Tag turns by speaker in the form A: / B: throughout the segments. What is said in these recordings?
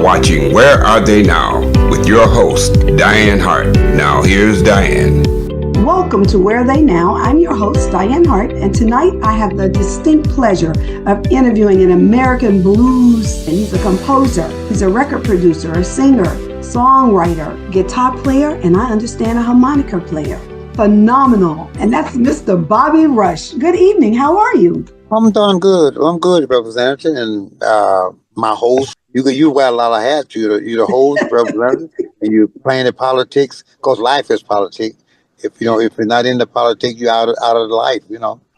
A: watching Where Are They Now with your host, Dianne Hart. Now here's Dianne.
B: Welcome to Where Are They Now? I'm your host, Dianne Hart, and tonight I have the distinct pleasure of interviewing an American blues, and he's a composer, he's a record producer, a singer, songwriter, guitar player, and I understand a harmonica player. Phenomenal. And that's Mr. Bobby Rush. Good evening. How are you?
C: I'm doing good. I'm good, Representative, and my host. You wear a lot of hats. You're the host, Representative, and you're playing the politics because life is politics. If you're not into politics, you're out of life.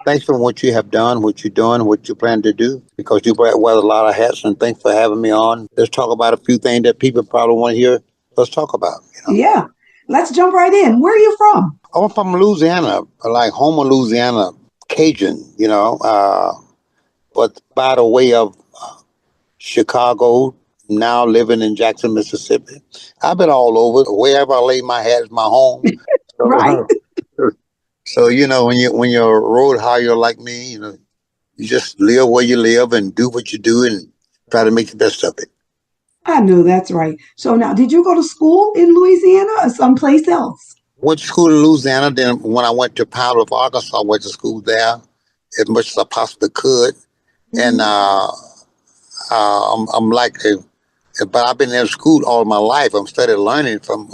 C: Thanks for what you have done, what you're doing, what you plan to do, because you wear a lot of hats. And thanks for having me on. Let's talk about a few things that people probably want to hear. Let's talk about.
B: Yeah, let's jump right in. Where are you from?
C: I'm from Louisiana, like Homer, Louisiana, Cajun. But by the way of Chicago, now living in Jackson, Mississippi. I've been all over. Wherever I lay my hat is my home. So,
B: Right.
C: So when you're a road hire like me, you just live where you live and do what you do and try to make the best of it.
B: I know that's right. So now, did you go to school in Louisiana or someplace else?
C: Went to school in Louisiana. Then when I went to Powder, Arkansas, I went to school there as much as I possibly could. And but I've been in school all my life. I'm studying learning from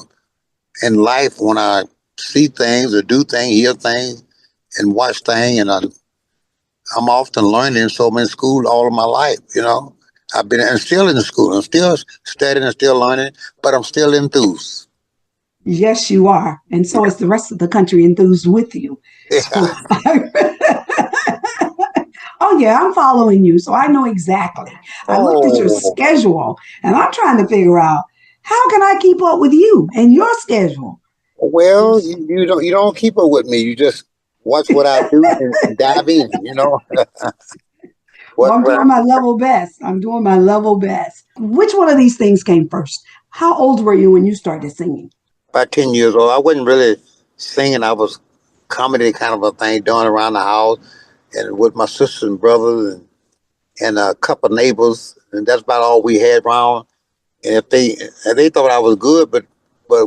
C: in life when I see things or do things, hear things, and watch things, and I'm often learning. So I'm in school all of my life. I've been and still in school. I'm still studying and still learning, but I'm still enthused.
B: Yes, you are. And so is the rest of the country enthused with you. So, oh, yeah, I'm following you. So I know exactly. I looked at your schedule and I'm trying to figure out how can I keep up with you and your schedule?
C: Well, you don't keep up with me. You just watch what I do and dive in,
B: Well, I'm doing my level best. Which one of these things came first? How old were you when you started singing?
C: About 10 years old. I wasn't really singing. I was comedy kind of a thing doing around the house and with my sisters and brothers and a couple of neighbors. And that's about all we had around. And if they thought I was good, but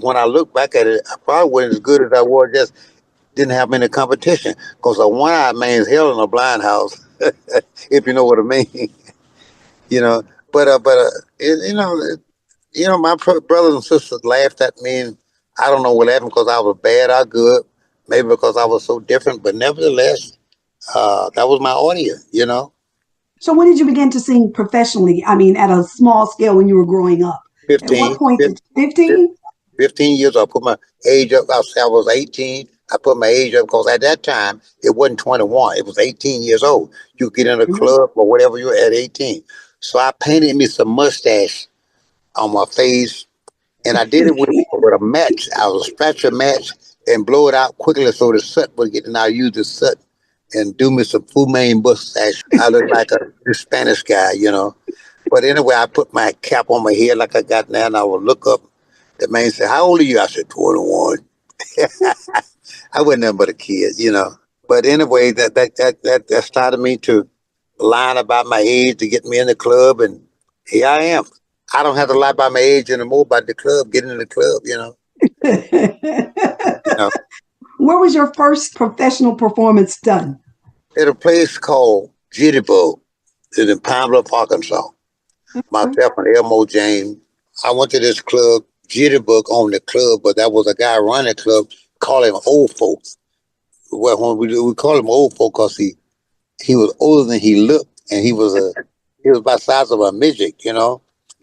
C: when I look back at it, I probably wasn't as good as I was, just didn't have any competition. Because a one-eyed man's hell in a blind house, if you know what I mean. My brothers and sisters laughed at me, and I don't know what happened because I was bad or good, maybe because I was so different, but nevertheless, that was my audience.
B: So when did you begin to sing professionally? I mean, at a small scale when you were growing up?
C: 15.
B: At what point? 15?
C: 15 years. I put my age up. I was 18. I put my age up because at that time, it wasn't 21. It was 18 years old. You get in a club or whatever you were at 18. So I painted me some mustache on my face, and I did it with a match. I would scratch a match and blow it out quickly so the soot would get, and I use the soot and do me some Fu Manchu mustache. I look like a Spanish guy, But anyway, I put my cap on my head like I got now, and I would look up. The man said, "How old are you?" I said, 21. I wasn't nothing but a kid, But anyway, that started me to line about my age to get me in the club, and here I am. I don't have to lie about my age anymore, about the club, getting in the club,
B: Where was your first professional performance done?
C: At a place called Jitterbug in Pine Bluff, Arkansas. Myself and Elmo James. I went to this club. Jitterbug owned the club, but that was a guy running the club, call him old folks. Well, when we call him old folk because he was older than he looked, and he was about the size of a midget,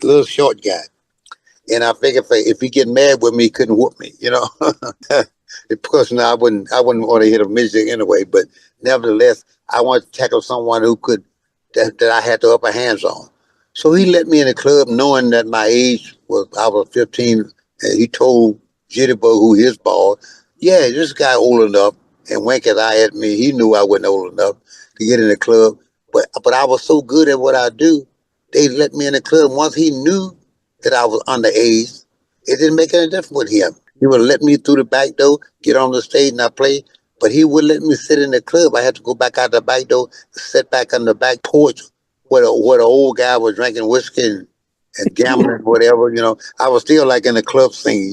C: little short guy. And I figured if he get mad with me, he couldn't whoop me, Of course, I wouldn't want to hit a midget anyway, but nevertheless, I wanted to tackle someone who could that I had the upper hands on. So he let me in the club knowing that my age I was 15, and he told Jitterbug, who his boss, yeah, this guy old enough, and wink his eye at me. He knew I wasn't old enough to get in the club, but I was so good at what I do, they let me in the club. Once he knew that I was underage, it didn't make any difference with him. He would let me through the back door, get on the stage, and I play, but he wouldn't let me sit in the club. I had to go back out the back door, sit back on the back porch where the old guy was drinking whiskey and gambling, whatever. I was still like in the club scene.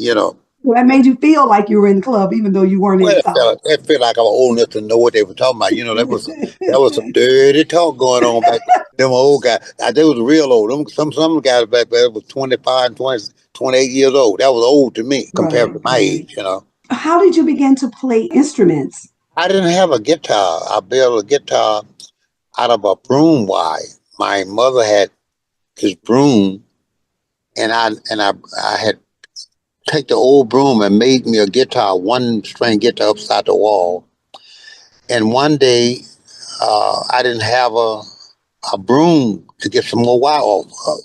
B: Well, that made you feel like you were in the club, even though you weren't
C: Well,
B: inside.
C: it felt like I was old enough to know what they were talking about. That was some dirty talk going on back then. Them old guys, they was real old. Some guys back there was 25 and 20, 28 years old. That was old to me compared
B: Right,
C: to my
B: right.
C: age.
B: How did you begin to play instruments?
C: I didn't have a guitar. I built a guitar out of a broom wire. My mother had this broom, and I had take the old broom and made me a guitar, one string guitar upside the wall. And one day, I didn't have a broom to get some more wire off of.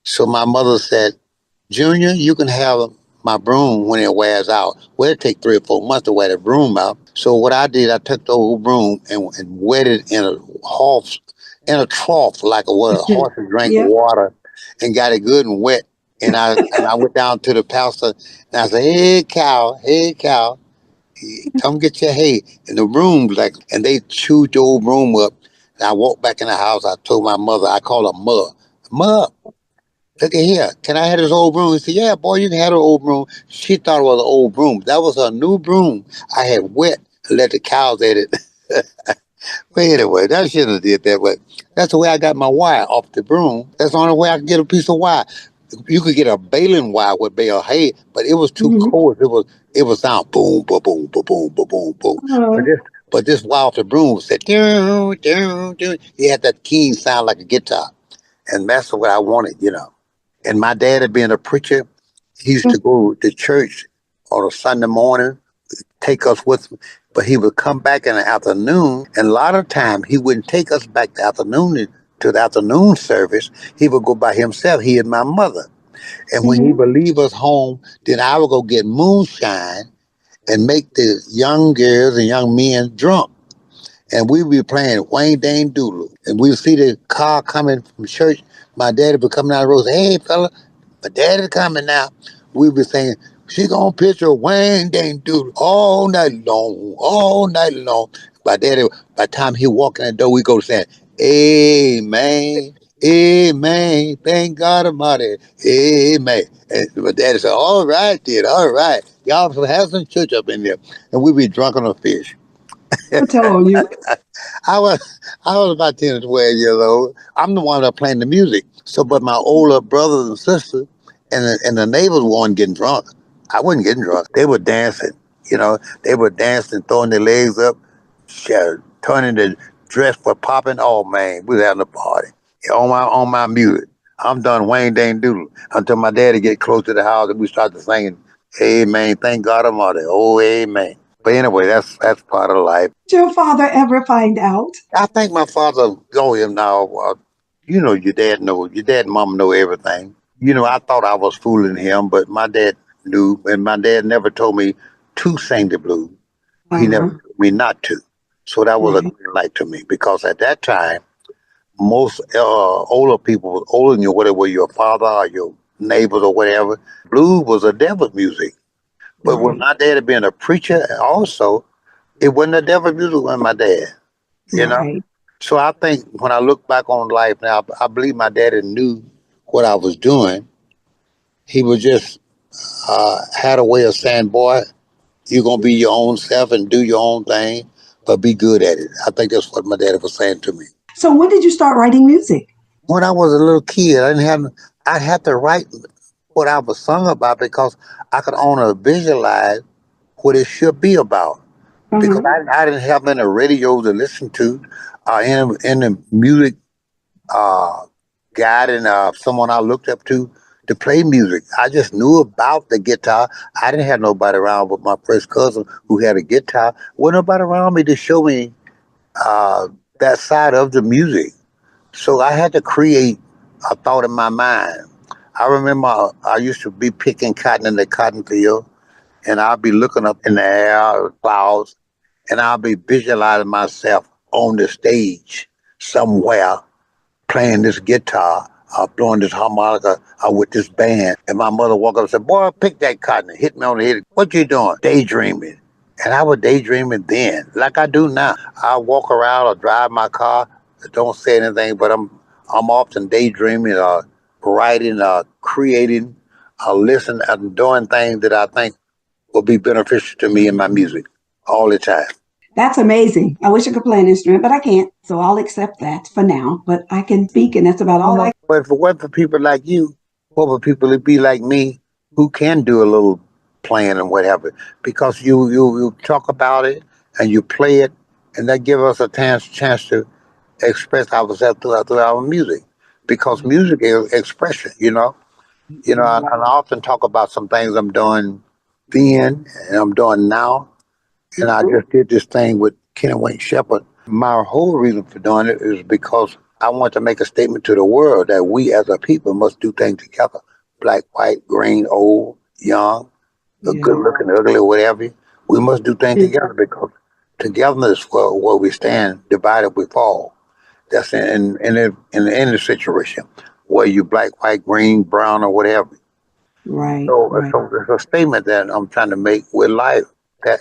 C: So my mother said, Junior, you can have my broom when it wears out. Well, it take 3 or 4 months to wear the broom out. So what I did, I took the old broom and wet it in a trough like where a horse drank
B: Yep.
C: water, and got it good and wet. And I went down to the pastor and I said, hey cow, come get your hay. And the broom and they chewed the old broom up. And I walked back in the house. I told my mother, I call her Ma, look at here. Can I have this old broom? He said, yeah, boy, you can have the old broom. She thought it was an old broom. That was her new broom. I had wet and let the cows at it. But anyway, that shouldn't have did that. But that's the way I got my wire off the broom. That's the only way I could get a piece of wire. You could get a baling wire with bale hay, but it was too
B: Mhm.
C: cold. It was sound boom, boom, boom, boom, boom, boom, boom, boom. But
B: Uh,
C: this wire off the broom said doo, doo, doo. It had that keen sound like a guitar. And that's what I wanted. And my dad, being a preacher, he used to go to church on a Sunday morning, take us with him, but he would come back in the afternoon, and a lot of time he wouldn't take us back to the afternoon service. He would go by himself, he and my mother. And when he
B: mhm.
C: would leave us home, then I would go get moonshine and make the young girls and young men drunk. And we would be playing Wayne Dane Doodle. And we would see the car coming from church. My daddy would come down the road and say, hey, fella, my daddy's coming now. We would be saying, she gonna picture Wayne Dane Doodle all night long, all night long. My daddy, by the time he walk in the door, we go saying, amen, amen, thank God Almighty, amen. And my daddy said, all right, then, all right. Y'all have some church up in there. And we be drunk on a fish.
B: I told you.
C: I was about 10 or 12 years old. I'm the one that playing the music. So, but my older brothers and sisters and the neighbors weren't getting drunk. I wasn't getting drunk. They were dancing. They were dancing, throwing their legs up, turning the dress for popping. Oh man, we was having a party. Yeah, on my music. I'm done Wayne Dane Doodle until my daddy get close to the house and we start to singing, Amen, thank God Almighty. Oh, amen. But anyway, that's part of life.
B: Did your father ever find out?
C: I think my father know him now. Your dad and mom know everything. I thought I was fooling him, but my dad knew, and my dad never told me to sing the blues. He never
B: Uh-huh.
C: told me not to. So that was a
B: Right.
C: green light to me because at that time, most older people, older than you, whether it was your father or your neighbors or whatever, blues was a devil music. But with
B: Right.
C: my dad being a preacher, also, it wasn't a devil music with my dad. You know.
B: Right.
C: So I think when I look back on life now, I believe my daddy knew what I was doing. He was just had a way of saying, "Boy, you're gonna be your own self and do your own thing, but be good at it." I think that's what my daddy was saying to me.
B: So when did you start writing music?
C: When I was a little kid, I had to write what I was sung about because I could only visualize what it should be about. Because
B: Uh-huh.
C: I didn't have any radio to listen to, in the music uh, guide and someone I looked up to play music. I just knew about the guitar. I didn't have nobody around but my first cousin who had a guitar. Wasn't nobody around me to show me uh, that side of the music. So I had to create a thought in my mind. I remember I used to be picking cotton in the cotton field, and I'd be looking up in the air, clouds, and I'll be visualizing myself on the stage somewhere playing this guitar, blowing this harmonica with this band. And my mother walked up and said, boy, pick that cotton and hit me on the head. What you doing? Daydreaming. And I was daydreaming then, like I do now. I walk around or drive my car, don't say anything, but I'm often daydreaming or writing, creating, listening, and doing things that I think will be beneficial to me in my music all the time.
B: That's amazing. I wish I could play an instrument, but I can't. So I'll accept that for now. But I can speak, and that's about all I.
C: But if it wasn't for people like you, what would people that be like me who can do a little playing and whatever? Because you talk about it and you play it, and that give us a chance to express ourselves through our music. Because music is expression, you know. And I often talk about some things I'm doing then and I'm doing now. And I just did this thing with Kenny Wayne Shepherd. My whole reason for doing it is because I want to make a statement to the world that we as a people must do things together. Black, white, green, old, young, good looking, ugly, whatever. We must do things together because togetherness where we stand, divided we fall. That's in any situation, whether you black, white, green, brown, or whatever.
B: Right,
C: So,
B: right.
C: so it's a statement that I'm trying to make with life.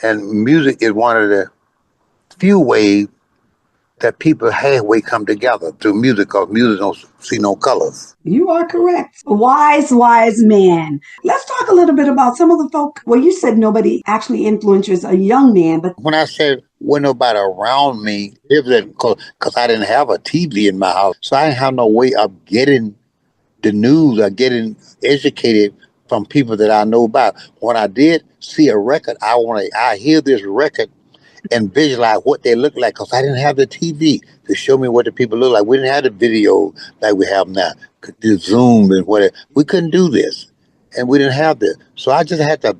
C: And music is one of the few ways that people halfway come together through music, because music don't see no colors.
B: You are correct. Wise, wise man. Let's talk a little bit about some of the folk. Well, you said nobody actually influences a young man, but
C: When I said when nobody around me, it was because I didn't have a TV in my house, so I didn't have no way of getting the news or getting educated from people that I know about. When I did see a record, I hear this record and visualize what they look like, because I didn't have the TV to show me what the people look like. We didn't have the video like we have now, could do Zoom and whatever. We couldn't do this, and we didn't have this. So I just had to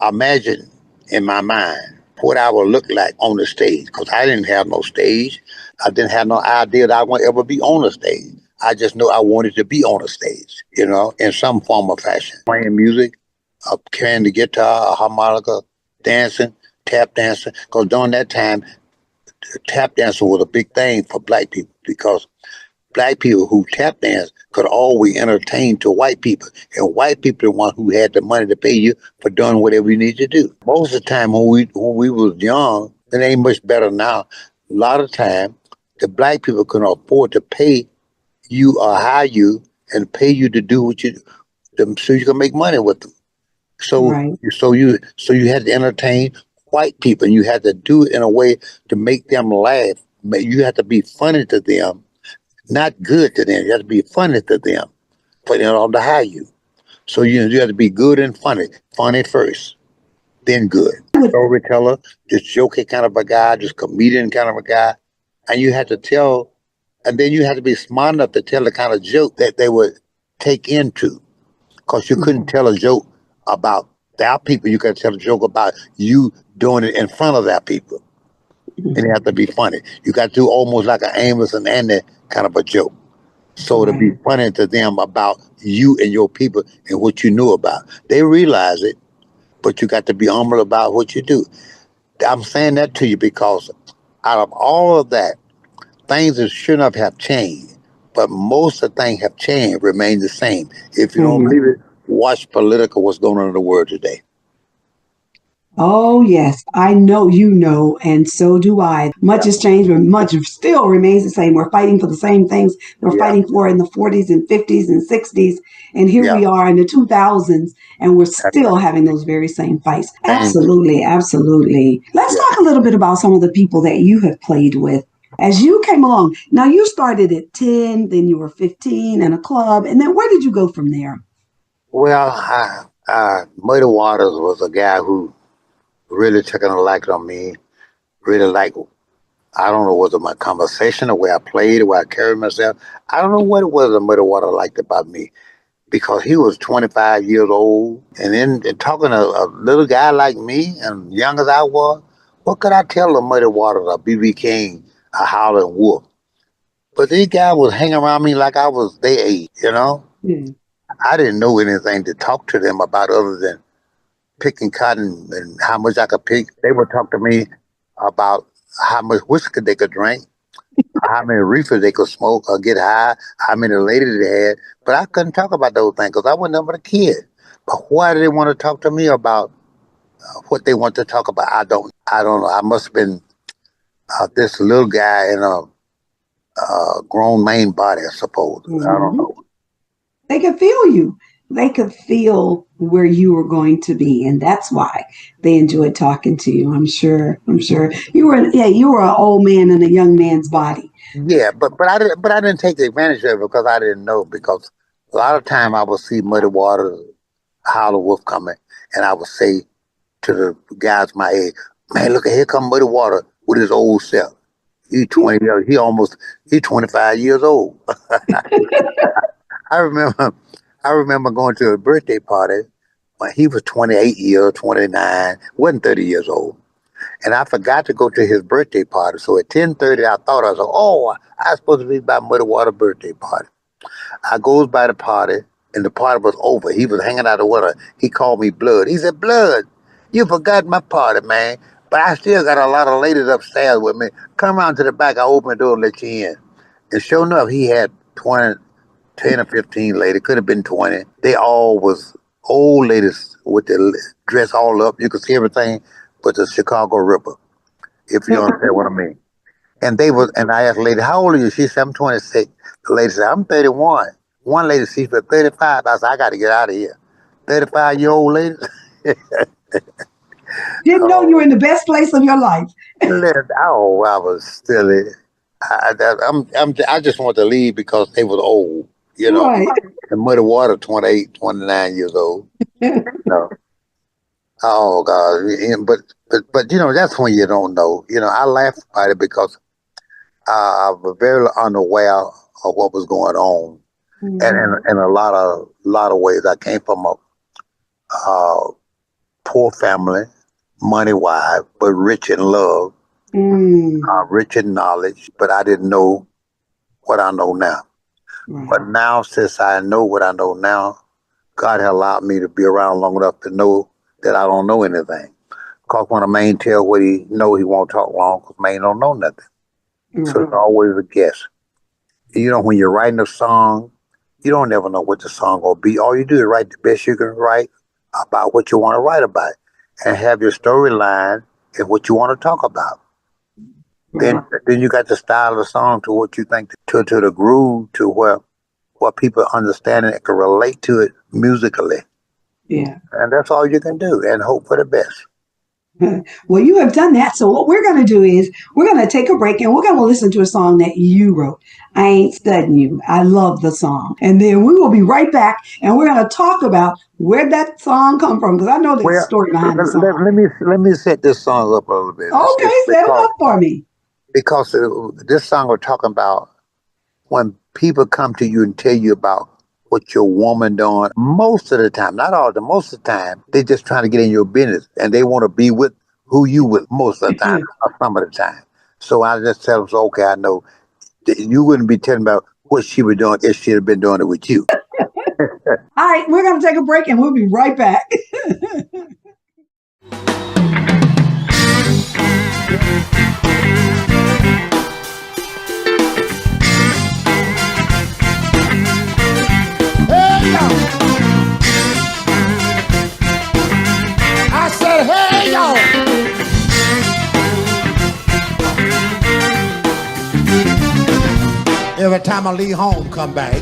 C: imagine in my mind what I would look like on the stage, because I didn't have no stage. I didn't have no idea that I would ever be on a stage. I just know I wanted to be on a stage, in some form or fashion. Playing music, carrying the guitar, a harmonica, dancing, tap dancing. Because during that time, tap dancing was a big thing for black people, because black people who tap dance could always entertain to white people. And white people are the one who had the money to pay you for doing whatever you need to do. Most of the time when we was young, it ain't much better now. A lot of time, the black people couldn't afford to pay you or hire you and pay you to do what you so you can make money with them. So
B: right,
C: so you had to entertain white people, and you had to do it in a way to make them laugh. You had to be funny to them, not good to them. You had to be funny to them for them to hire you. So you had to be good and funny. Funny first, then good. Storyteller, just joking kind of a guy, just comedian kind of a guy. And you had to tell, and then you had to be smart enough to tell the kind of joke that they would take into. Because you couldn't tell a joke about their people. You could tell a joke about you doing it in front of their people. And it had to be funny. You got to do almost like an Amos and Andy kind of a joke. So to be funny to them about you and your people and what you knew about. They realize it, but you got to be humble about what you do. I'm saying that to you because out of all of that, things that should not have changed, but most of the things have changed, remain the same. If you don't believe it, watch political what's going on in the world today.
B: Oh, yes, I know you know, and so do I. Much has changed, but much still remains the same. We're fighting for the same things we were fighting for in the 40s and 50s and 60s. And here we are in the 2000s, and we're still having those very same fights. Absolutely, absolutely. Let's talk a little bit about some of the people that you have played with as you came along. Now, you started at 10, then you were 15 in a club, and then where did you go from there?
C: Well, Muddy Waters was a guy who really took a liking on me, really like, I don't know, was it my conversation, the way I played, the way I carried myself? I don't know what it was that Muddy Water liked about me, because he was 25 years old. And then and talking to a little guy like me, and young as I was, what could I tell the Muddy Waters, a B.B. King, a Howlin' Wolf? But these guys was hanging around me like I was their age.
B: Hmm.
C: I didn't know anything to talk to them about other than picking cotton and how much I could pick. They would talk to me about how much whiskey they could drink, how many reefers they could smoke or get high, how many ladies they had. But I couldn't talk about those things because I wasn't nothing but a kid. But why did they want to talk to me about what they want to talk about? I don't know. I must have been this little guy in a grown man body, I suppose. I don't know.
B: They could feel you. They could feel where you were going to be, and that's why they enjoyed talking to you. I'm sure. I'm sure you were. Yeah, you were an old man in a young man's body.
C: Yeah, but I didn't take the advantage of it because I didn't know. Because a lot of time I would see Muddy Waters, Howler Wolf coming, and I would say to the guys my age, "Man, look, here come Muddy Water with his old self. He 20 years. He 25 years old." I remember I remember going to a birthday party when he was 28 years, 29, wasn't 30 years old. And I forgot to go to his birthday party. So at 10:30, I thought, I was like, oh, I was supposed to be by Muddy Water birthday party. I goes by the party, and the party was over. He was hanging out of water. He called me Blood. He said, Blood, you forgot my party, man. But I still got a lot of ladies upstairs with me. Come around to the back. I'll open the door and let you in. And sure enough, he had 20, 10 or 15 ladies. Could have been 20. They all was old ladies with their dress all up. You could see everything but the Chicago Ripper, if you understand what I mean. And I asked the lady, how old are you? She said, I'm 26. The lady said, I'm 31. One lady, she said, 35. I said, I got to get out of here. 35-year-old lady?
B: Didn't know you were in the best place of your life.
C: Oh, I was silly. I just want to leave because they was old, you know.
B: Right.
C: And Muddy Water, 28, 29 years old. No. Oh God! But you know that's when you don't know. You know, I laugh about it because I was very unaware of what was going on, and in a lot of ways, I came from a poor family, money wise, but rich in love, rich in knowledge. But I didn't know what I know now.
B: Right.
C: But now, since I know what I know now, God has allowed me to be around long enough to know that I don't know anything. Because when a man tell what he know, he won't talk long because man don't know nothing. So it's always a guess. You know, when you're writing a song, you don't ever know what the song will be. All you do is write the best you can write about what you want to write about and have your storyline and what you want to talk about. Then you got to style the song to what you think, to the groove, to where people understand it and can relate to it musically.
B: Yeah.
C: And that's all you can do and hope for the best.
B: Well, you have done that. So what we're going to do is we're going to take a break and we're going to listen to a song that you wrote. I Ain't Studying You. I love the song. And then we will be right back and we're going to talk about where that song come from because I know the story behind the song.
C: Let me set this song up a little bit.
B: Okay, set it up for me.
C: Because this song we're talking about when people come to you and tell you about what your woman doing, most of the time, not all the most of the time, they just trying to get in your business and they want to be with who you with most of the time or some of the time. So I just tell them, so, okay, I know you wouldn't be telling about what she was doing if she had been doing it with you.
B: All right, we're going to take a break and we'll be right back.
D: I said, hey, y'all. Every time I leave home, come back,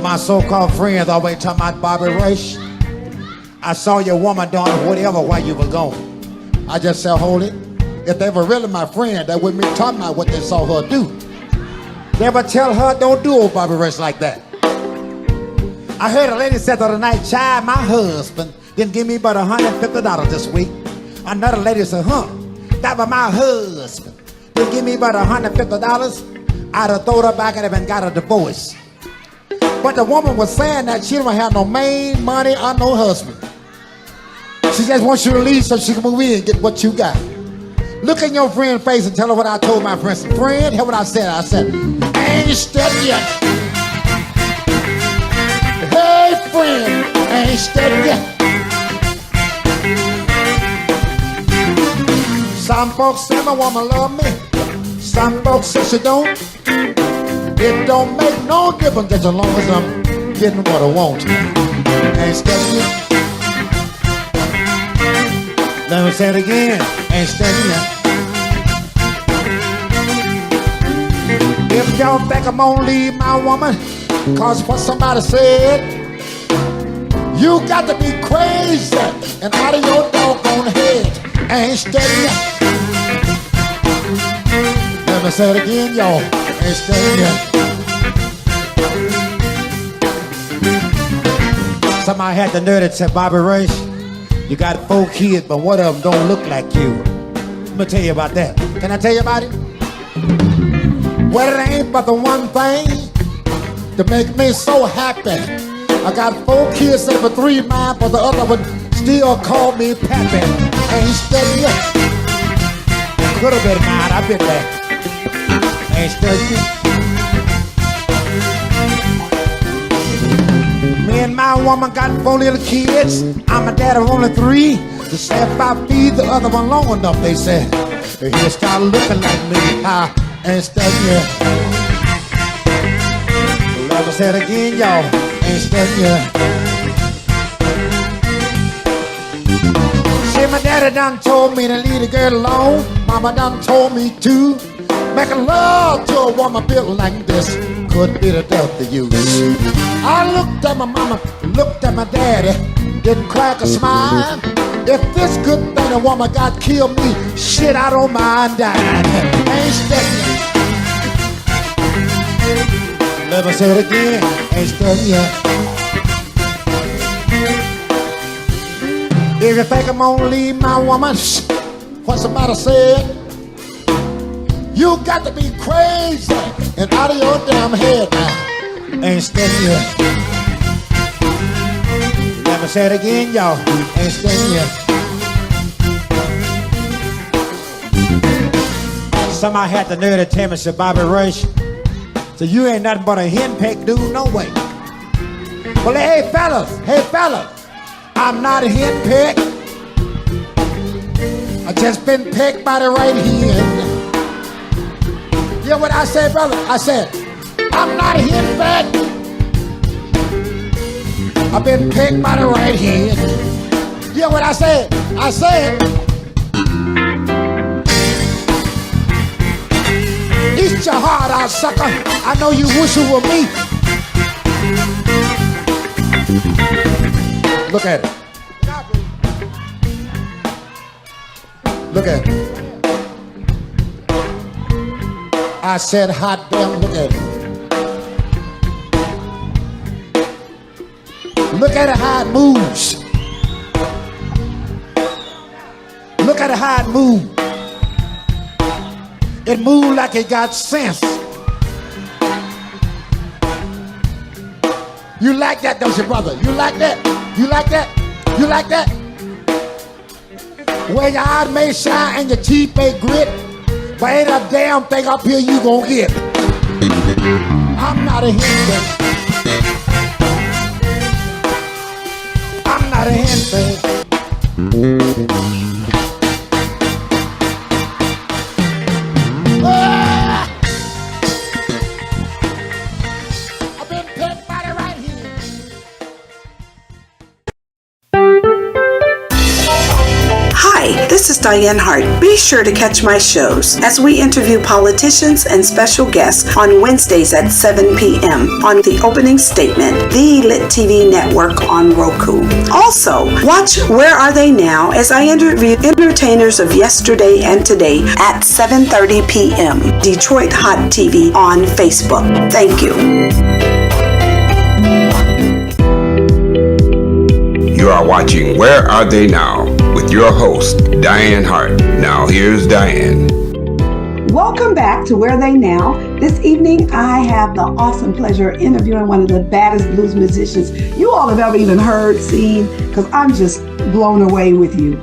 D: my so-called friends always talking about Bobby Rush. I saw your woman doing whatever while you were gone. I just said, hold it. If they were really my friend, they wouldn't be talking about what they saw her do. Never tell her don't do old Bobby Rush like that. I heard a lady said the other night, child, my husband didn't give me but $150 this week. Another lady said, that was my husband. Didn't give me but $150. I'd have thrown her back and even got a divorce. But the woman was saying that she don't have no main money or no husband. She just wants you to leave so she can move in and get what you got. Look in your friend's face and tell her what I told my friend. Friend, hear what I said. I said, I ain't studying yet. Hey, friend, I ain't studying yet. Some folks say my woman love me. Some folks say she don't. It don't make no difference as long as I'm getting what I want. I ain't studying yet. Let me say it again. Ain't studying yet. If y'all think I'm gonna leave my woman, Cause what somebody said, you got to be crazy and out of your doggone head. Ain't steady. Let me say it again, y'all. Ain't steady. Somebody had the nerve that said, Bobby Rush, you got 4 kids, but one of them don't look like you. Let me tell you about that. Can I tell you about it? Well, it ain't but the one thing to make me so happy. I got 4 kids, say for 3 mine, but the other one still call me Pappy. Ain't steady. Could have been mine, I've been there. Ain't steady. Me and my woman got 4 little kids. I'm a dad of only 3. To say if I feed the other one long enough, they said, he'll start looking like me. Ain't steady. Let me say it again, y'all. Ain't steady. See, my daddy done told me to leave the girl alone. Mama done told me to. Making love to a woman built like this could be the death of you. I looked at my mama, looked at my daddy, didn't crack a smile. If this good thing a woman got killed me, shit, I don't mind dying. Ain't steady. Let me say it again. Ain't steady. If you think I'm gonna leave my woman, what somebody said, you got to be crazy and out of your damn head now. Ain't steady. Let me say it again, y'all. Ain't steady. Somebody had the nerve to tell me, said, Bobby Rush, so you ain't nothing but a henpecked dude, no way. Well, hey fellas, I'm not a henpeck. I just been pecked by the right hand. You know what I said, brother? I said, I'm not a henpeck. I've been pecked by the right hand. You know what I said? I said, eat your heart out, sucker. I know you wish it were me. Look at it. Look at it. I said, hot damn, look at it. Look at it how it moves. Look at it how it moves. It moved like it got sense. You like that, don't you, brother? You like that? You like that? You like that? Where your eyes may shine and your teeth may grit, but ain't a damn thing up here you gon' get. I'm not a henpeck. I'm not a henpeck. I've been pecked by the right hand.
B: Hi, this is Dianne Hart. Be sure to catch my shows as we interview politicians and special guests on Wednesdays at 7 p.m. on The Opening Statement, the Lit TV network on Roku. Also, watch Where Are They Now as I interview entertainers of yesterday and today at 7:30 p.m. Detroit Hot TV on Facebook. Thank you.
A: You are watching Where Are They Now with your host, Dianne Hart. Now here's Dianne.
B: Welcome back to Where Are They Now. This evening, I have the awesome pleasure of interviewing one of the baddest blues musicians you all have ever even heard, seen, because I'm just blown away with you.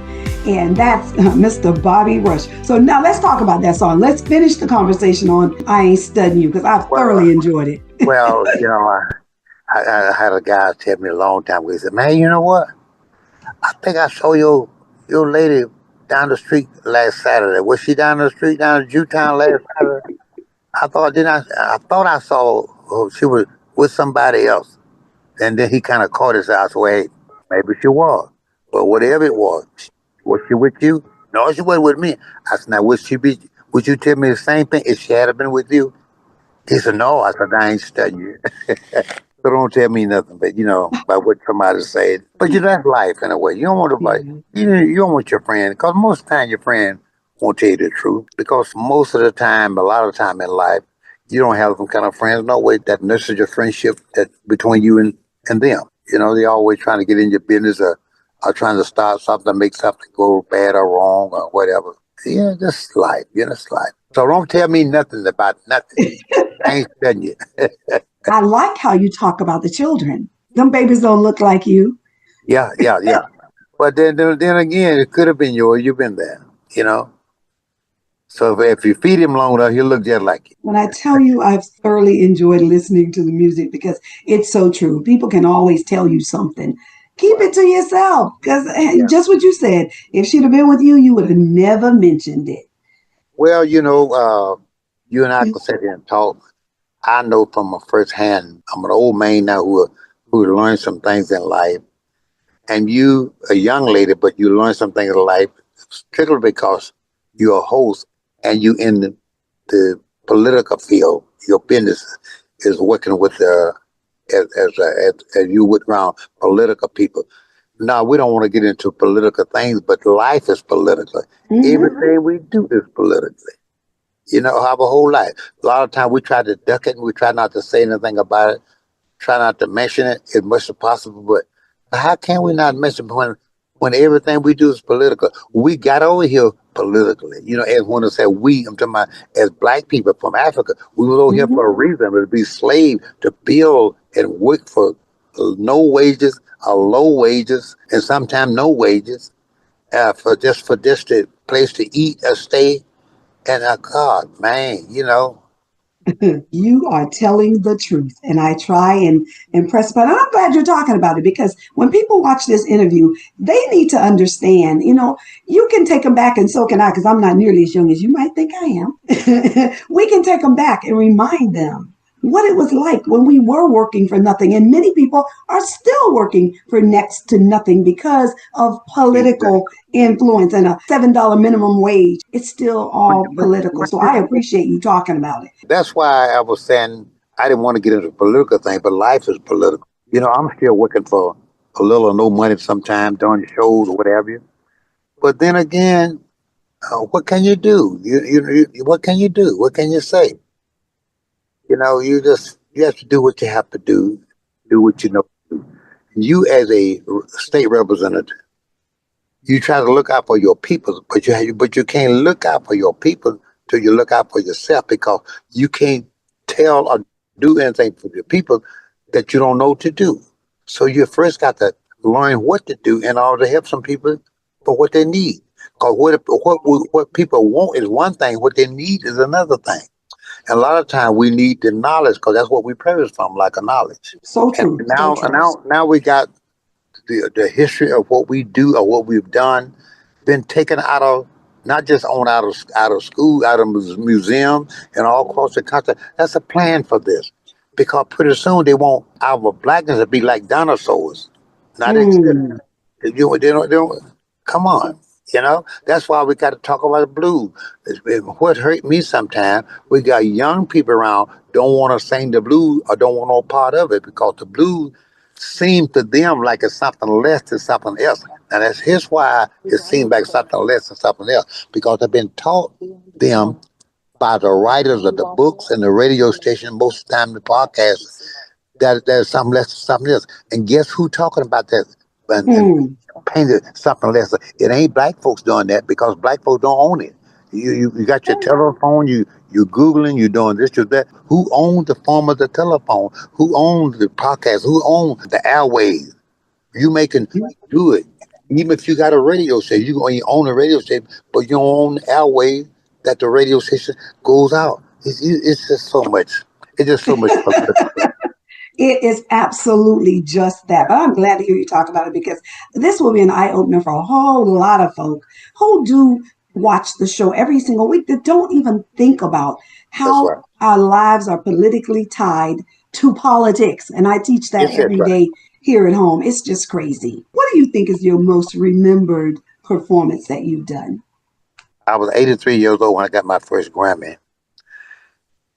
B: And that's Mr. Bobby Rush. So now let's talk about that song. Let's finish the conversation on I Ain't Studying You, because I thoroughly enjoyed it.
C: Well, I had a guy tell me a long time ago. He said, "Man, you know what? I think I saw your lady down the street last Saturday. Was she down the street down in Jewtown last Saturday? I thought I saw her, she was with somebody else." And then he kind of caught his eye. So, hey, maybe she was. But whatever it was she with you? No, she wasn't with me. I said, now would you tell me the same thing if she had been with you? He said, no. I said, I ain't studying you. So don't tell me nothing, but by what somebody said. But that's life in a way. You don't want to
B: Yeah.
C: you don't want your friend, because most of the time your friend won't tell you the truth. Because most of the time, a lot of time in life, you don't have some kind of friends. No way that nurtures your friendship that between you and them. They always trying to get in your business or trying to start something, make something go bad or wrong or whatever. Yeah, just life. It's life. So don't tell me nothing about nothing. I ain't studying you.
B: I like how you talk about the children. Them babies don't look like you.
C: Yeah, yeah, yeah. But then again, it could have been yours. You've been there, you know. So if you feed him long enough, he'll look just like you.
B: When I tell you I've thoroughly enjoyed listening to the music because it's so true. People can always tell you something. Keep it to yourself because
C: Yeah.
B: just what you said. If she'd have been with you, you would have never mentioned it.
C: Well, you and I could sit here and talk. I know from a first hand. I'm an old man now who learned some things in life, and you a young lady, but you learn some things in life strictly because you're a host and you in the political field. Your business is working with as you would around political people. Now we don't want to get into political things, but life is political.
B: Hmm.
C: Everything we do is politically. Our whole life. A lot of time we try to duck it and we try not to say anything about it, try not to mention it as much as possible. But how can we not mention when everything we do is political? We got over here politically. As one to say we, I'm talking about as black people from Africa, we were over here for a
B: Hmm.
C: reason, to be slave, to build and work for no wages or low wages, and sometimes no wages, for just a place to eat or stay. And God, man,
B: You are telling the truth. And I try and impress, but I'm glad you're talking about it because when people watch this interview, they need to understand, you can take them back and so can I, because I'm not nearly as young as you might think I am. We can take them back and remind them what it was like when we were working for nothing. And many people are still working for next to nothing because of political
C: exactly.
B: influence and a $7 minimum wage. It's still
C: But,
B: all
C: but,
B: political. So I appreciate you talking about it.
C: that's why I was saying I didn't want to get into the political thing, but life is political. I'm still working for a little or no money sometimes doing shows or whatever. But then again, what can you do? What can you do? What can you say? You have to do what you have to do what you know. You as a state representative, you try to look out for your people, but you can't look out for your people till you look out for yourself because you can't tell or do anything for your people that you don't know to do. So you first got to learn what to do in order to help some people for what they need. Because what people want is one thing, what they need is another thing. And a lot of time we need the knowledge because that's what we perish from, like a knowledge.
B: So
C: And
B: true. So
C: now,
B: true.
C: now we got the history of what we do or what we've done been taken out of not just out of school, out of museum and all across the country. That's a plan for this because pretty soon they want our blackness to be like dinosaurs, not exist.
B: Mm.
C: They don't. Come on. That's why we got to talk about the blues. What hurt me sometimes, we got young people around don't want to sing the blues or don't want no part of it because the blues seem to them like it's something less than something else. And that's here's why it seems like something less than something else because they've been taught them by the writers of the books and the radio station, most of the time the podcast, that there's something less than something else. And guess who talking about that and
B: Mm.
C: painted something less? It ain't black folks doing that because black folks don't own it. You got your telephone, you're Googling, you're doing this, you're that. Who owns the form of the telephone? Who owns the podcast? Who owns the airways? You making do it. Even if you got a radio station, you only own a radio station, but you don't own the airway that the radio station goes out. It's just so much. It's just so much political stuff.
B: It is absolutely just that. But I'm glad to hear you talk about it because this will be an eye opener for a whole lot of folk who do watch the show every single week that don't even think about
C: That's
B: how
C: right.
B: our lives are politically tied to politics. And I teach that
C: Yes, that's
B: every
C: right.
B: day here at home. It's just crazy. What do you think is your most remembered performance that you've done?
C: I was 83 years old when I got my first Grammy,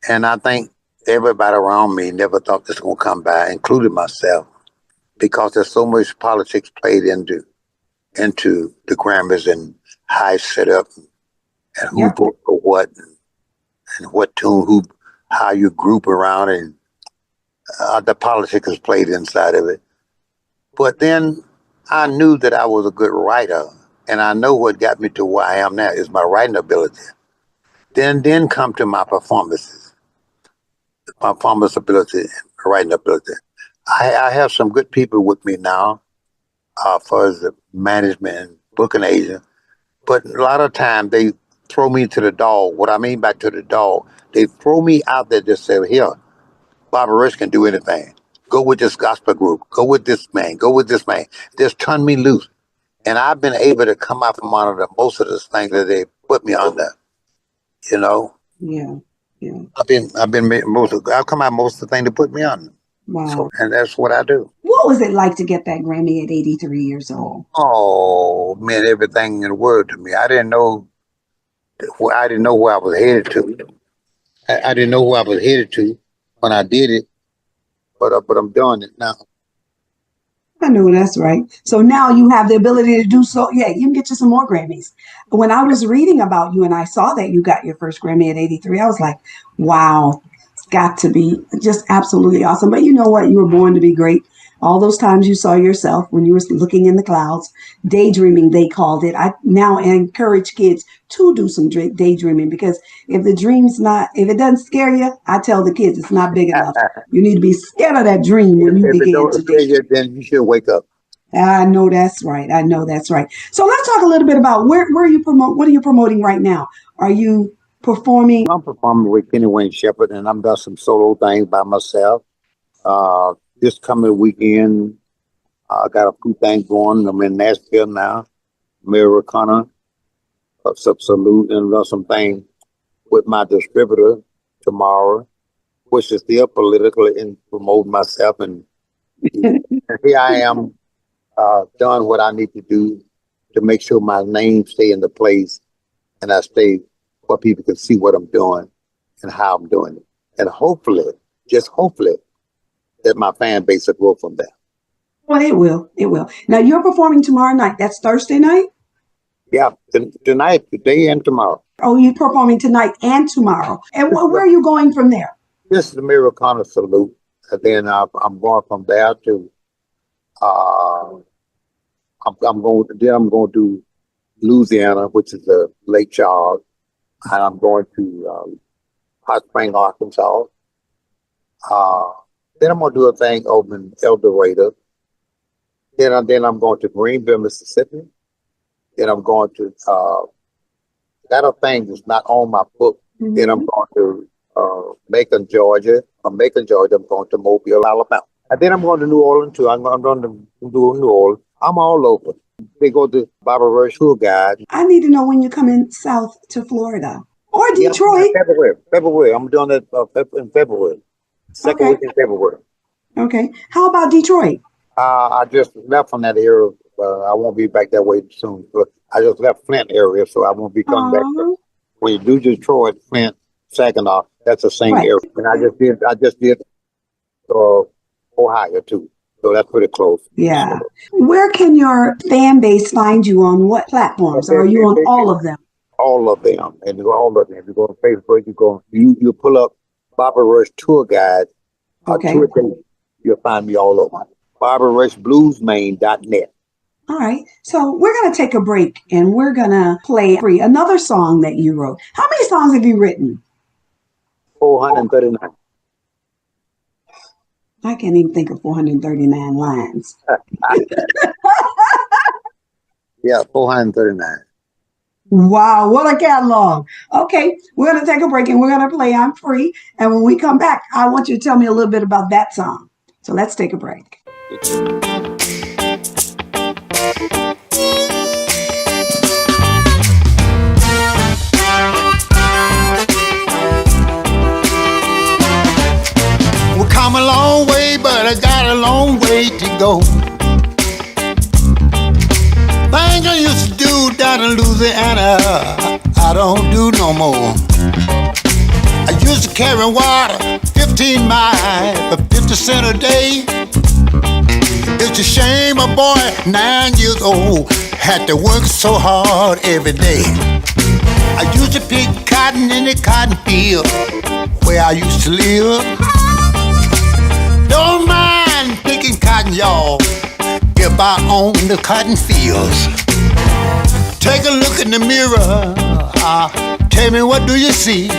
C: and I think Everybody around me never thought this was going to come by, including myself, because there's so much politics played into the Grammys and how it's set up and who
B: Yep.
C: vote for what and what tune, how you group around, and the politics is played inside of it. But then I knew that I was a good writer, and I know what got me to where I am now is my writing ability. Then come to my performances, my performance ability, and my writing ability. I have some good people with me now, far as the management and booking agent. But a lot of times they throw me to the dog. What I mean by to the dog, they throw me out there to say, here, Bobby Rush can do anything. Go with this gospel group. Go with this man. Go with this man. Just turn me loose. And I've been able to come out from under most of the things that they put me under. You know,
B: Yeah. Yeah.
C: I've come out most of the things they put me under.
B: Wow.
C: So, and that's what I do.
B: What was it like to get that Grammy at 83 years old?
C: Oh, meant everything in the world to me. I didn't know where I was headed to. I didn't know where I was headed to when I did it, but I'm doing it now.
B: I know that's right. So now you have the ability to do so. Yeah, you can get you some more Grammys. When I was reading about you and I saw that you got your first Grammy at 83, I was like, wow, it's got to be just absolutely awesome. But you know what? You were born to be great. All those times you saw yourself when you were looking in the clouds, daydreaming, they called it. I now encourage kids to do some daydreaming, because if it doesn't scare you, I tell the kids it's not big enough. You need to be scared of that dream when you
C: If it
B: begin
C: don't
B: to
C: scare you,
B: daydream.
C: then you should wake up.
B: I know that's right. I know that's right. So let's talk a little bit about where you promote. What are you promoting right now? Are you performing?
C: I'm performing with Kenny Wayne Shepherd, and I'm doing some solo things by myself. This coming weekend, I got a few things going. I'm in Nashville now, Americana, some salute, and done some things with my distributor tomorrow, which is still politically in promoting myself. And here I am, doing what I need to do to make sure my name stay in the place and I stay where people can see what I'm doing and how I'm doing it. And hopefully, just hopefully, that my fan base will grow from there.
B: Well, it will. It will. Now you're performing tomorrow night. That's Thursday night?
C: Yeah, tonight, today, and tomorrow.
B: Oh, you're performing tonight and tomorrow. And where are you going from there?
C: This is the Americana salute. And then I'm going from there to I'm going to do Louisiana, which is Lake Charles, and I'm going to Hot Spring, Arkansas. Then I'm going to do a thing over in El Dorado. Then I'm going to Greenville, Mississippi. Then I'm going to that a thing that's not on my book.
B: Mm-hmm.
C: Then I'm going to Macon, Georgia. From Macon, Georgia, I'm going to Mobile, Alabama. And then I'm going to New Orleans too. I'm going to do New Orleans. I'm all over. They go to Bobby Rush Tour Guide.
B: I need to know when you're coming south to Florida or Detroit.
C: Yeah, February. I'm doing it in February. Second week in February.
B: Okay. How about Detroit?
C: I just left from that area. I won't be back that way soon. But I just left Flint area, so I won't be coming back. When you do Detroit, Flint, Saginaw, that's the same area. And I just did Ohio too. So that's pretty close.
B: Yeah. Where can your fan base find you on what platforms? Are you on all of them?
C: All of them. And all of them. If you go on Facebook, you pull up Bobby Rush Tour Guide.
B: Okay.
C: Tour date, you'll find me all over. BobbyRushBluesman.net.
B: All right. So we're going to take a break and we're going to play another song that you wrote. How many songs have you written?
C: 439.
B: I can't even think of 439 lines.
C: Yeah, 439.
B: Wow, what a catalog. Okay, we're going to take a break and we're going to play I'm Free. And when we come back, I want you to tell me a little bit about that song. So let's take a break.
D: We come a long way, but I got a long way to go. Things I used to do down in Louisiana, I don't do no more. I used to carry water 50 15 miles for 50 cents a day. It's a shame a boy 9 years old had to work so hard every day. I used to pick cotton in the cotton field where I used to live. Don't mind picking cotton, y'all, if I own the cotton fields. Take a look in the mirror, tell me what do you see?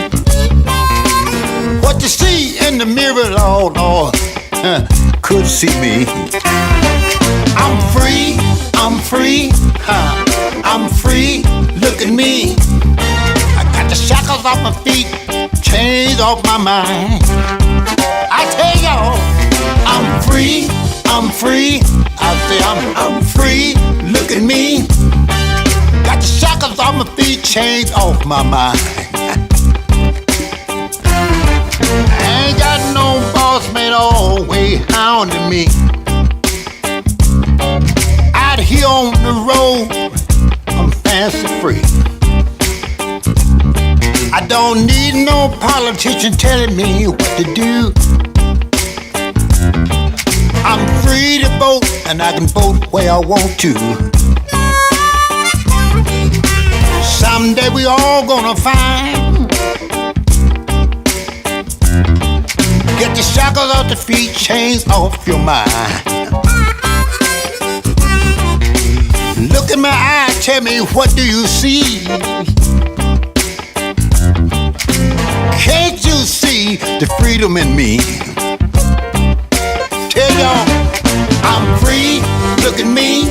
D: What you see in the mirror, Lord, could see me. I'm free, I'm free, I'm free, look at me. I got the shackles off my feet, chains off my mind. I tell y'all, I'm free, I'm free. I say I'm free, look at me. Got the shackles off my feet, chains off my mind. I ain't got no boss man always hounding me. Out here on the road, I'm fancy free. I don't need no politician telling me what to do. I'm free to vote, and I can vote where I want to. Someday we all gonna find. Get the shackles off the feet, chains off your mind. Look in my eyes, tell me what do you see? Can't you see the freedom in me? Tell y'all, I'm free, look at me.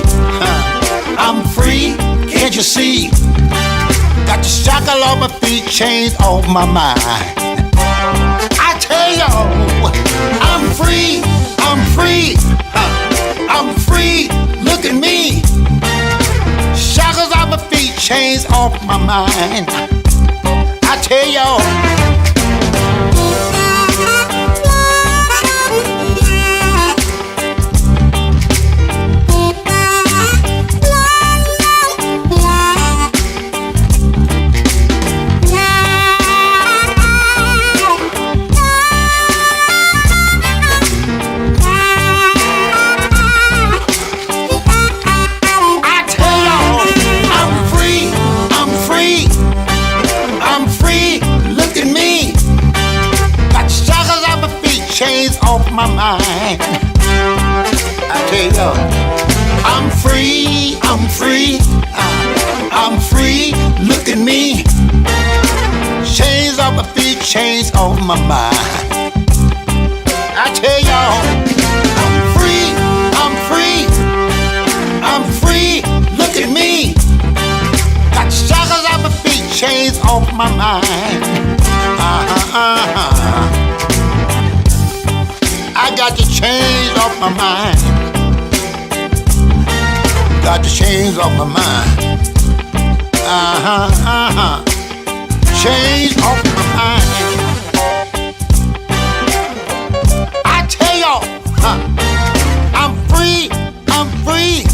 D: I'm free, can't you see? Got the shackle off my feet, chains off my mind. I tell y'all, I'm free, I'm free, I'm free, look at me. Shackles off my feet, chains off my mind. I tell y'all. My mind. I tell y'all, I'm free, I'm free, I'm free, look at me. Chains off my feet, chains off my mind. I tell y'all, I'm free, I'm free, I'm free, look at me. Got shackles off my feet, chains off my mind. I got the chains off my mind. Got the chains off my mind. Chains off my mind. I tell y'all, I'm free, I'm free,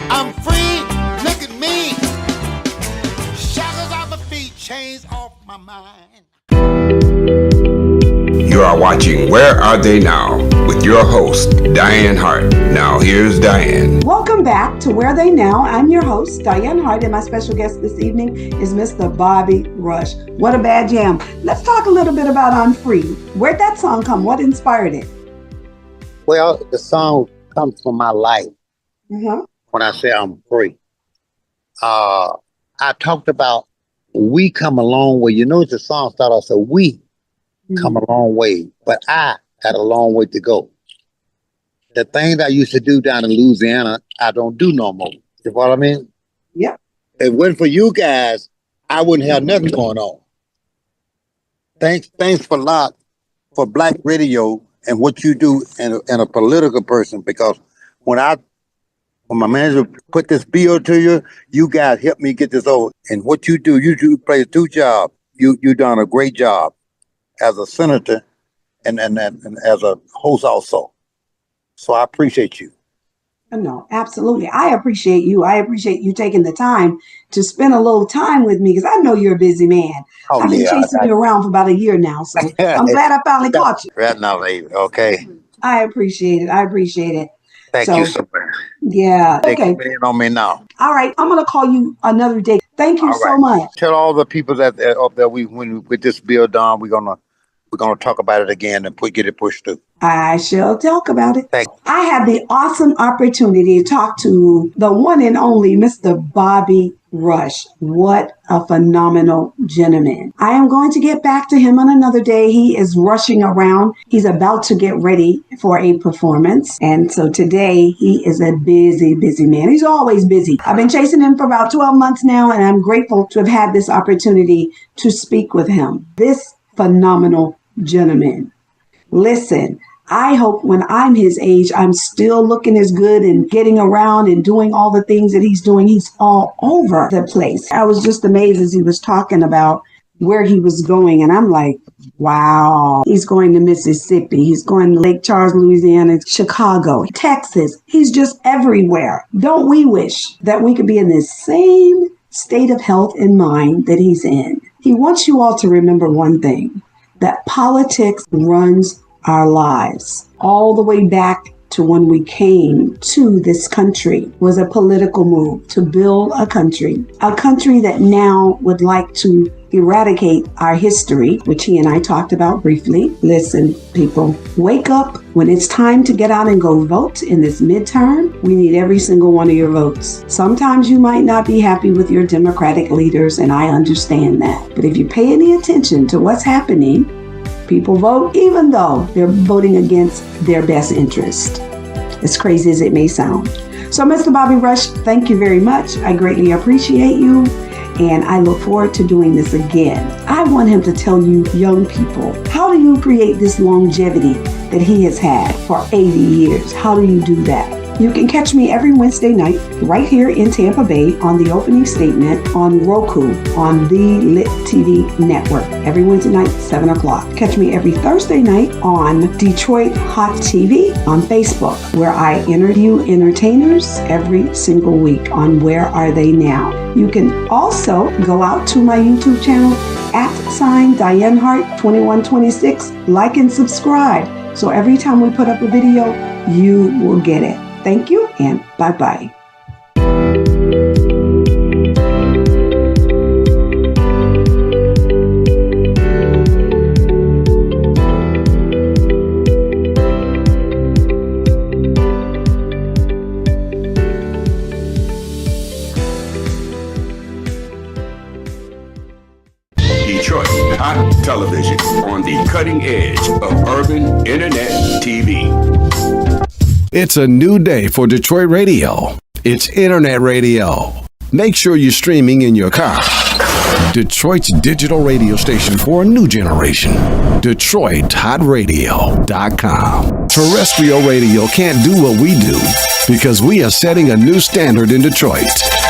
D: I'm free, look at me. Shackles off my feet, chains off my mind.
A: You are watching Where Are They Now with your host, Dianne Hart. Now here's Dianne.
B: Welcome back to Where Are They Now. I'm your host, Dianne Hart, and my special guest this evening is Mr. Bobby Rush. What a bad jam. Let's talk a little bit about I'm Free. Where'd that song come? What inspired it?
C: Well, the song comes from my life.
B: Mm-hmm.
C: When I say I'm free. I talked about we come a long way. You know, the song started off, so we come a long way, but I had a long way to go. The things I used to do down in Louisiana, I don't do no more. You know what I mean?
B: Yep.
C: If it wasn't for you guys, I wouldn't have nothing going on. Thanks for a lot for Black radio and what you do and a political person, because when my manager put this bill to you, you guys helped me get this over. And what you do play two jobs. You done a great job as a senator and as a host also. So I appreciate you.
B: No, absolutely. I appreciate you. I appreciate you taking the time to spend a little time with me because I know you're a busy man.
C: Oh,
B: I've been
C: yeah.
B: chasing you around for about a year now, so I'm glad I finally caught you.
C: Right now, baby. Okay.
B: I appreciate it. I appreciate it.
C: Thank
B: So,
C: you so much.
B: yeah.
C: They
B: Okay.
C: keep it on me now.
B: All right. I'm going to call you another day. Thank you
C: All
B: so
C: right.
B: much.
C: Tell all the people that up there when we get this bill done, we're gonna talk about it again and get it pushed through.
B: I shall talk about it.
C: Thank you.
B: I had the awesome opportunity to talk to the one and only Mr. Bobby Rush. What a phenomenal gentleman. I am going to get back to him on another day. He is rushing around. He's about to get ready for a performance. And so today he is a busy, busy man. He's always busy. I've been chasing him for about 12 months now, and I'm grateful to have had this opportunity to speak with him. This phenomenal gentleman. Listen, I hope when I'm his age, I'm still looking as good and getting around and doing all the things that he's doing. He's all over the place. I was just amazed as he was talking about where he was going. And I'm like, wow, he's going to Mississippi. He's going to Lake Charles, Louisiana, Chicago, Texas. He's just everywhere. Don't we wish that we could be in this same state of health and mind that he's in? He wants you all to remember one thing, that politics runs our lives. All the way back to when we came to this country was a political move to build a country that now would like to eradicate our history, which he and I talked about briefly. Listen, people, wake up. When it's time to get out and go vote in this midterm, we need every single one of your votes. Sometimes you might not be happy with your Democratic leaders, and I understand that. But if you pay any attention to what's happening, people vote even though they're voting against their best interest. As crazy as it may sound. So, Mr. Bobby Rush, thank you very much. I greatly appreciate you, and I look forward to doing this again. I want him to tell you young people, how do you create this longevity that he has had for 80 years? How do you do that? You can catch me every Wednesday night right here in Tampa Bay on The Opening Statement on Roku on the Lit TV network. Every Wednesday night, 7 o'clock. Catch me every Thursday night on Detroit Hot TV on Facebook, where I interview entertainers every single week on Where Are They Now. You can also go out to my YouTube channel @ Dianne Hart 2126. Like and subscribe. So every time we put up a video, you will get it. Thank you and bye-bye.
A: Detroit Hot Television on the cutting edge of urban internet TV.
E: It's a new day for Detroit radio. It's internet radio. Make sure you're streaming in your car. Detroit's digital radio station for a new generation. DetroitHotRadio.com. Terrestrial radio can't do what we do because we are setting a new standard in Detroit.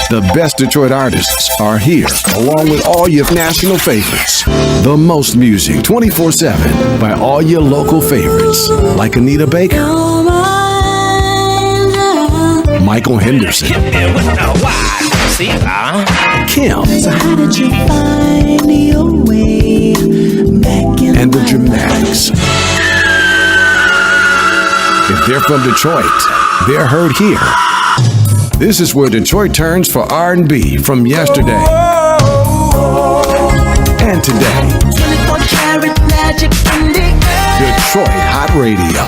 E: The best Detroit artists are here, along with all your national favorites. The most music 24/7 by all your local favorites, like Anita Baker, Michael Henderson, Kim,
F: So how did you find your way back in
E: and the Dramatics. If they're from Detroit, they're heard here. This is where Detroit turns for R&B from yesterday and today.
F: 24 karat magic in the air.
E: Detroit Hot Radio.